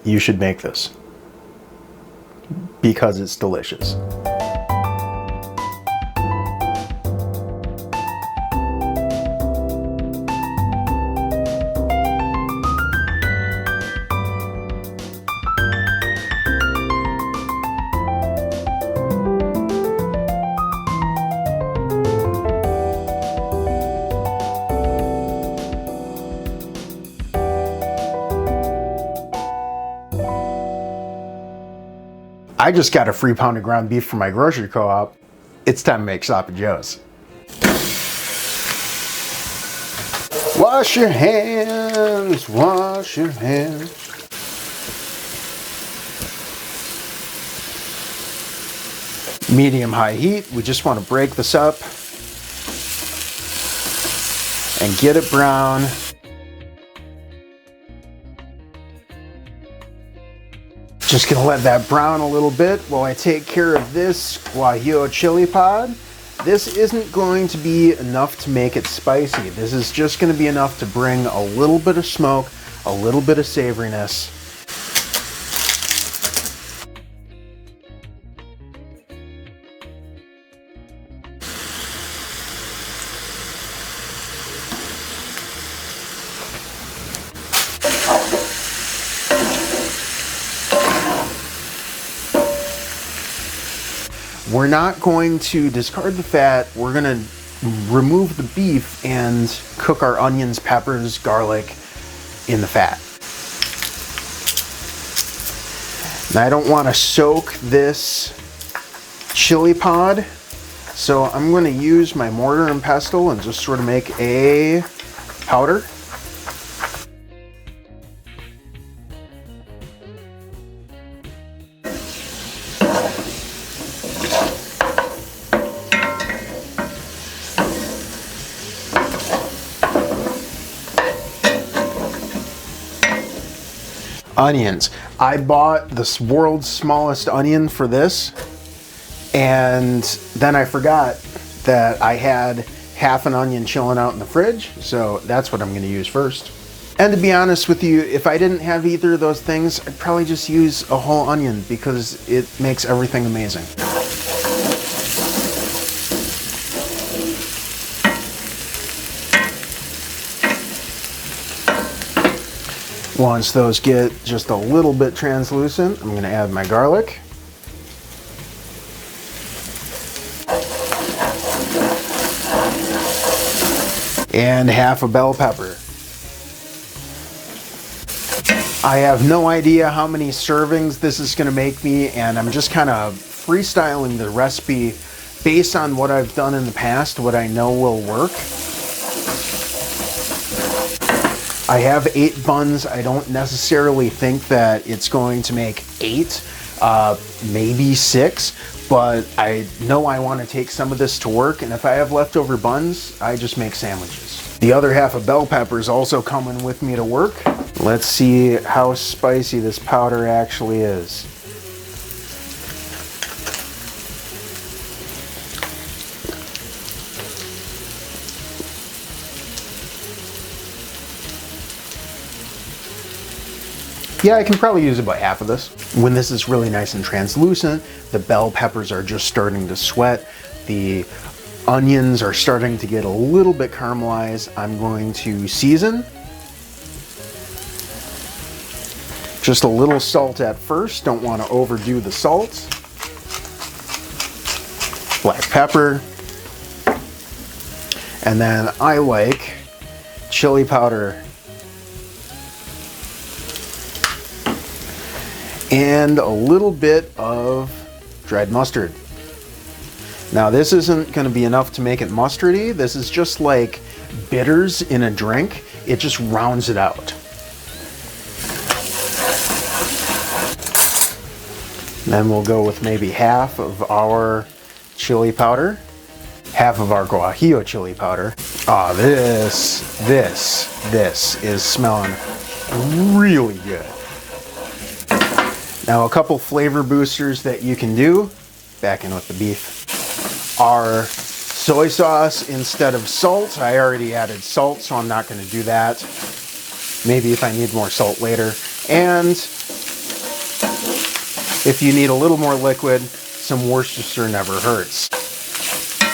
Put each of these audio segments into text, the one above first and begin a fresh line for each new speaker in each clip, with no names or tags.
you should make this because it's delicious. I just got a free pound of ground beef from my grocery co-op. It's time to make Sloppy Joes. Wash your hands, wash your hands. Medium-high heat. We just want to break this up and get it brown. Just gonna let that brown a little bit while I take care of this guajillo chili pod. This isn't going to be enough to make it spicy. This is just gonna be enough to bring a little bit of smoke, a little bit of savoriness. We're not going to discard the fat. We're gonna remove the beef and cook our onions, peppers, garlic in the fat. Now I don't want to soak this chili pod, so I'm going to use my mortar and pestle and just sort of make a powder. Onions. I bought this world's smallest onion for this, and then I forgot that I had half an onion chilling out in the fridge, so that's what I'm going to use first. And to be honest with you, if I didn't have either of those things, I'd probably just use a whole onion because it makes everything amazing. Once those get just a little bit translucent, I'm going to add my garlic. And half a bell pepper. I have no idea how many servings this is going to make me, and I'm just kind of freestyling the recipe based on what I've done in the past, what I know will work. I have 8 buns. I don't necessarily think that it's going to make 8, maybe 6, but I know I want to take some of this to work, and if I have leftover buns, I just make sandwiches. The other half of bell pepper is also coming with me to work. Let's see how spicy this powder actually is. Yeah, I can probably use about half of this. When this is really nice and translucent, the bell peppers are just starting to sweat, the onions are starting to get a little bit caramelized, I'm going to season. Just a little salt at first, don't want to overdo the salt. Black pepper. And then I like chili powder. And a little bit of dried mustard. Now this isn't going to be enough to make it mustardy. This is just like bitters in a drink. It just rounds it out. Then we'll go with maybe half of our chili powder, half of our guajillo chili powder. Ah, this is smelling really good. Now a couple flavor boosters that you can do, back in with the beef, are soy sauce instead of salt. I already added salt, so I'm not going to do that. Maybe if I need more salt later. And If you need a little more liquid, some Worcestershire never hurts.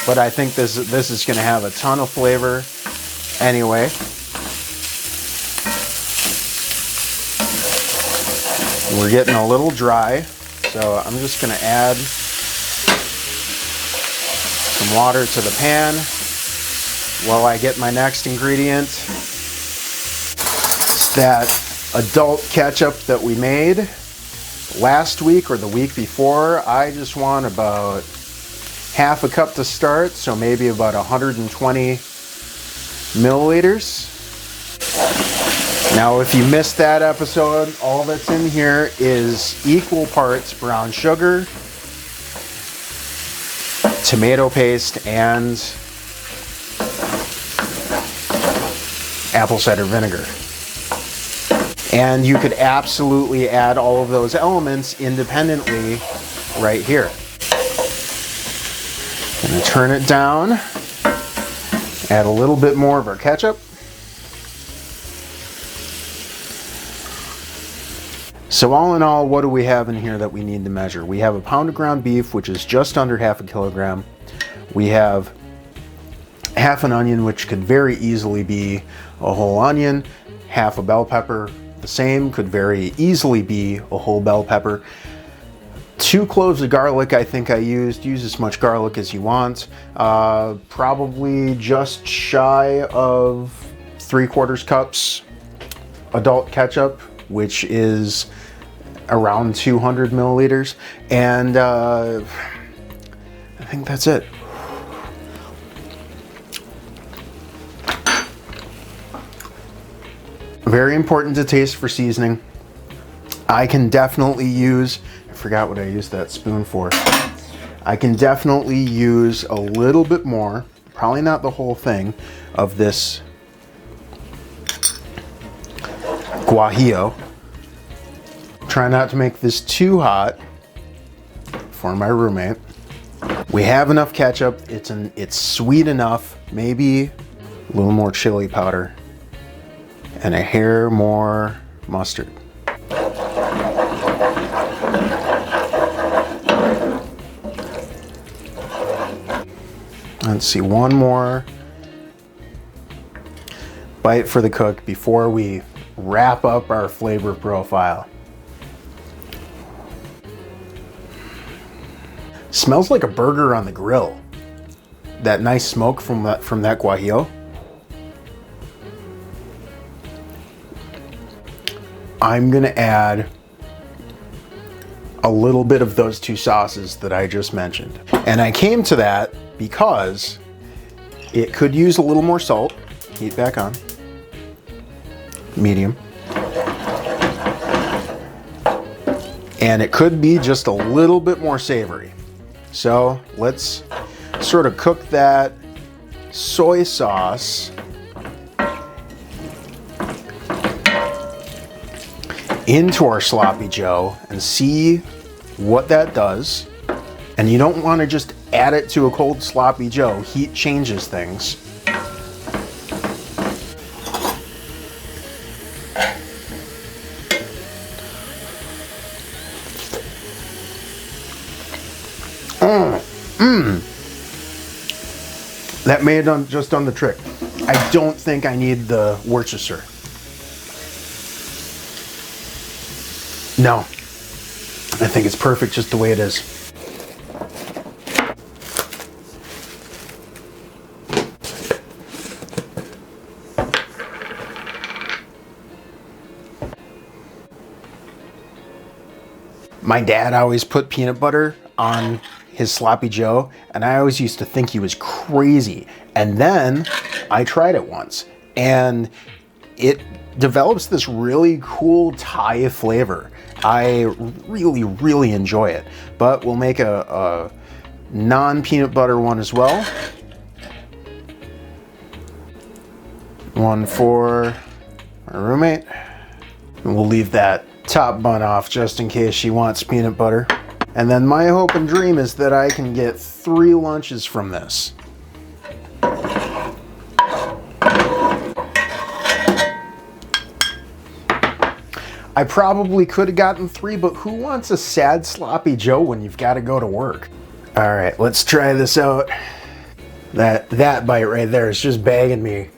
But I think this is going to have a ton of flavor anyway. We're getting a little dry, so I'm just going to add some water to the pan while I get my next ingredient. It's that adult ketchup that we made last week or the week before. I just want about half a cup to start, so maybe about 120 milliliters. Now, if you missed that episode, all that's in here is equal parts brown sugar, tomato paste, and apple cider vinegar. And you could absolutely add all of those elements independently right here. Gonna turn it down, add a little bit more of our ketchup. So all in all, what do we have in here that we need to measure? We have a pound of ground beef, which is just under half a kilogram. We have half an onion, which could very easily be a whole onion. Half a bell pepper, the same, could very easily be a whole bell pepper. 2 cloves of garlic, I think I used. Use as much garlic as you want. Probably just shy of 3/4 cups adult ketchup, which is around 200 milliliters. And I think that's it. Very important to taste for seasoning. I can definitely use, I forgot what I used that spoon for. I can definitely use a little bit more, probably not the whole thing, of this guajillo. Try not to make this too hot for my roommate. We have enough ketchup. It's sweet enough. Maybe a little more chili powder and a hair more mustard. Let's see, one more bite for the cook before we wrap up our flavor profile. Smells like a burger on the grill. That nice smoke from that guajillo. I'm gonna add a little bit of those 2 sauces that I just mentioned. And I came to that because it could use a little more salt. Heat back on. Medium. And it could be just a little bit more savory. So let's sort of cook that soy sauce into our Sloppy Joe and see what that does. And you don't want to just add it to a cold Sloppy Joe. Heat changes things. That may have just done the trick. I don't think I need the Worcestershire. No, I think it's perfect just the way it is. My dad always put peanut butter on his Sloppy Joe, and I always used to think he was crazy. And then I tried it once, and it develops this really cool Thai flavor. I really, really enjoy it. But we'll make a non-peanut butter one as well. One for our roommate. And we'll leave that top bun off just in case she wants peanut butter. And then my hope and dream is that I can get 3 lunches from this. I probably could have gotten 3, but who wants a sad sloppy Joe when you've got to go to work? All right, let's try this out. That bite right there is just bagging me.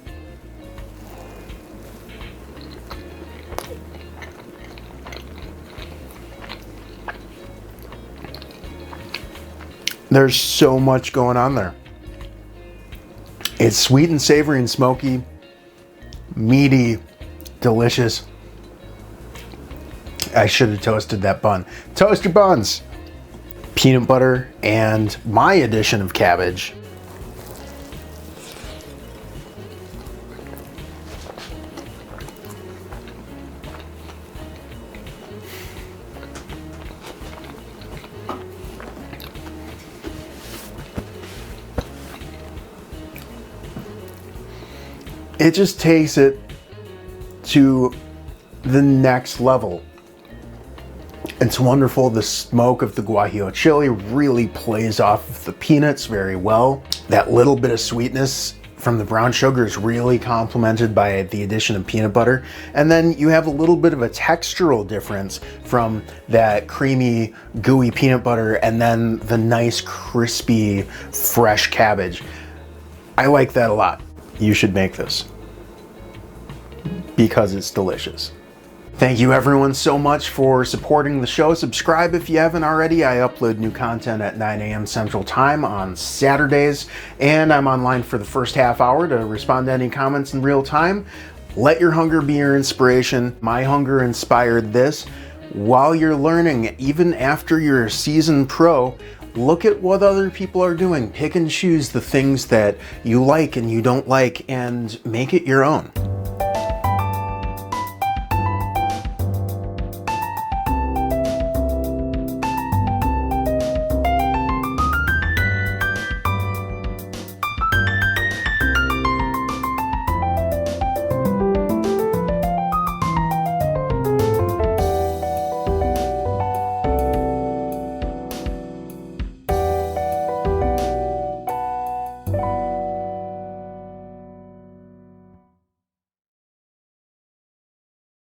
There's so much going on there. It's sweet and savory and smoky, meaty, delicious. I should have toasted that bun. Toast your buns. Peanut butter and my addition of cabbage. It just takes it to the next level. It's wonderful. The smoke of the guajillo chili really plays off of the peanuts very well. That little bit of sweetness from the brown sugar is really complemented by the addition of peanut butter. And then you have a little bit of a textural difference from that creamy, gooey peanut butter and then the nice, crispy, fresh cabbage. I like that a lot. You should make this because it's delicious. Thank you everyone so much for supporting the show. Subscribe if you haven't already. I upload new content at 9 a.m. Central Time on Saturdays, and I'm online for the first half hour to respond to any comments in real time. Let your hunger be your inspiration. My hunger inspired this. While you're learning, even after you're a seasoned pro, look at what other people are doing. Pick and choose the things that you like and you don't like and make it your own.